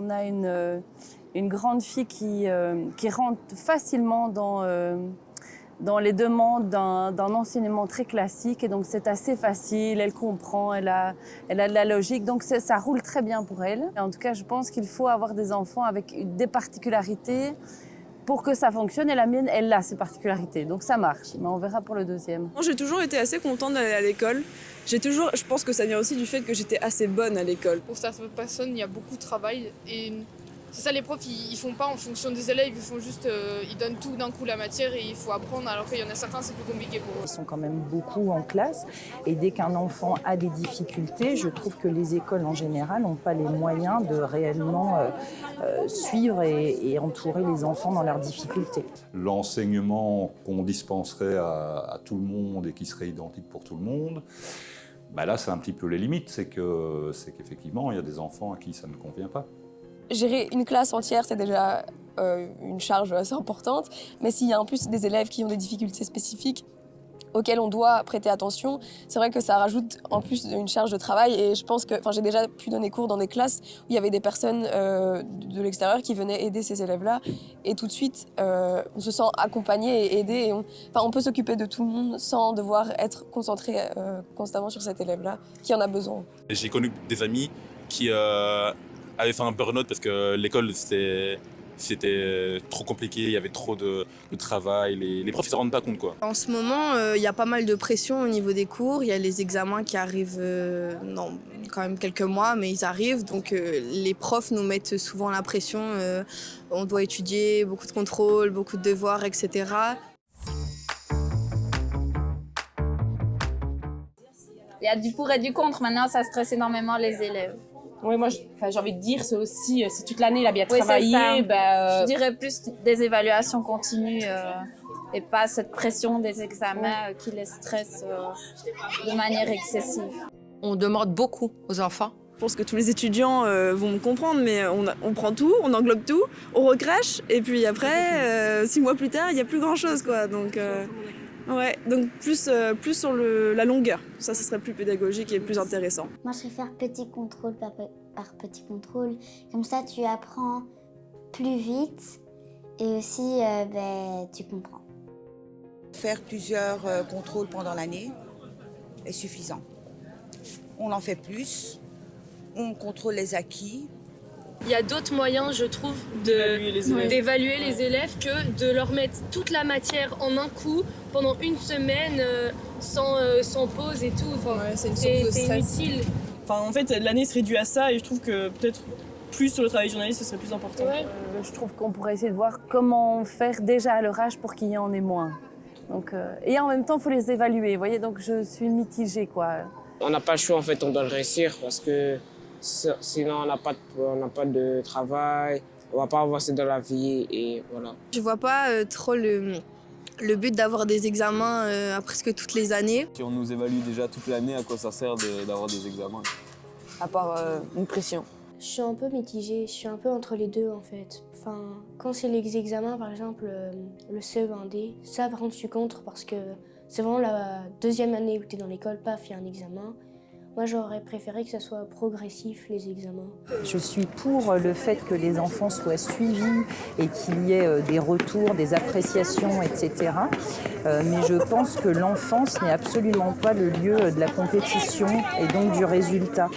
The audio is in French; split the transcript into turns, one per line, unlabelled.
On a une grande fille qui rentre facilement dans les demandes d'un enseignement très classique. Et donc, c'est assez facile, elle comprend, elle a de la logique. Donc, ça roule très bien pour elle. Et en tout cas, je pense qu'il faut avoir des enfants avec des particularités pour que ça fonctionne. Et la mienne, elle a ses particularités. Donc, ça marche. Mais on verra pour le deuxième.
J'ai toujours été assez contente d'aller à l'école. Je pense que ça vient aussi du fait que j'étais assez bonne à l'école.
Pour certaines personnes, il y a beaucoup de travail. Et c'est ça, les profs, ils font pas en fonction des élèves, ils font juste, ils donnent tout d'un coup la matière et il faut apprendre, alors qu'il y en a certains, c'est plus compliqué pour eux.
Ils sont quand même beaucoup en classe et dès qu'un enfant a des difficultés, je trouve que les écoles en général n'ont pas les moyens de réellement suivre et entourer les enfants dans leurs difficultés.
L'enseignement qu'on dispenserait à tout le monde et qui serait identique pour tout le monde, là c'est un petit peu les limites, c'est qu'effectivement il y a des enfants à qui ça ne convient pas.
Gérer une classe entière, c'est déjà une charge assez importante, mais s'il y a en plus des élèves qui ont des difficultés spécifiques auxquelles on doit prêter attention, c'est vrai que ça rajoute en plus une charge de travail. Et je pense que, j'ai déjà pu donner cours dans des classes où il y avait des personnes de l'extérieur qui venaient aider ces élèves-là, et tout de suite, on se sent accompagné et aidé. Et on peut s'occuper de tout le monde sans devoir être concentré constamment sur cet élève-là qui en a besoin.
J'ai connu des amis qui avaient fait un burn-out parce que l'école, c'était trop compliqué, il y avait trop de travail, les profs ne se rendent pas compte, quoi.
En ce moment, il y a pas mal de pression au niveau des cours. Il y a les examens qui arrivent dans quand même quelques mois, mais ils arrivent. Donc les profs nous mettent souvent la pression. On doit étudier, beaucoup de contrôles, beaucoup de devoirs, etc.
Il y a du pour et du contre. Maintenant, ça stresse énormément les élèves.
Oui, moi, j'ai envie de dire, c'est aussi, si toute l'année, il a bien travaillé,
je dirais plus des évaluations continues et pas cette pression des examens qui les stresse de manière excessive.
On demande beaucoup aux enfants.
Je pense que tous les étudiants vont me comprendre, mais on prend tout, on englobe tout, on recrache, et puis après, 6 mois plus tard, il n'y a plus grand-chose, quoi. Donc, donc plus sur la longueur. Ça, ce serait plus pédagogique et plus intéressant.
Moi, je préfère petit contrôle par petit contrôle. Comme ça, tu apprends plus vite et aussi, tu comprends.
Faire plusieurs contrôles pendant l'année est suffisant. On en fait plus, on contrôle les acquis.
Il y a d'autres moyens, je trouve, d'évaluer les élèves que de leur mettre toute la matière en un coup pendant une semaine sans pause et tout. C'est inutile.
En fait, l'année se réduit à ça et je trouve que peut-être plus sur le travail journaliste, ce serait plus important.
Je trouve qu'on pourrait essayer de voir comment faire déjà à leur âge pour qu'il y en ait moins. Donc, et en même temps, il faut les évaluer. Vous voyez, donc je suis mitigée, quoi.
On n'a pas le choix, en fait, on doit le réussir parce que sinon on n'a pas de travail, on va pas avancer dans la vie et voilà.
Je vois pas trop le but d'avoir des examens à presque toutes les années.
Si on nous évalue déjà toute l'année, à quoi ça sert d'avoir des examens?
À part une pression.
Je suis un peu mitigée, je suis un peu entre les deux en fait. Quand c'est les examens, par exemple le CE1D, ça par contre je suis contre parce que c'est vraiment la deuxième année où tu es dans l'école, paf, il y a un examen. Moi, j'aurais préféré que ça soit progressif, les examens.
Je suis pour le fait que les enfants soient suivis et qu'il y ait des retours, des appréciations, etc. Mais je pense que l'enfance n'est absolument pas le lieu de la compétition et donc du résultat.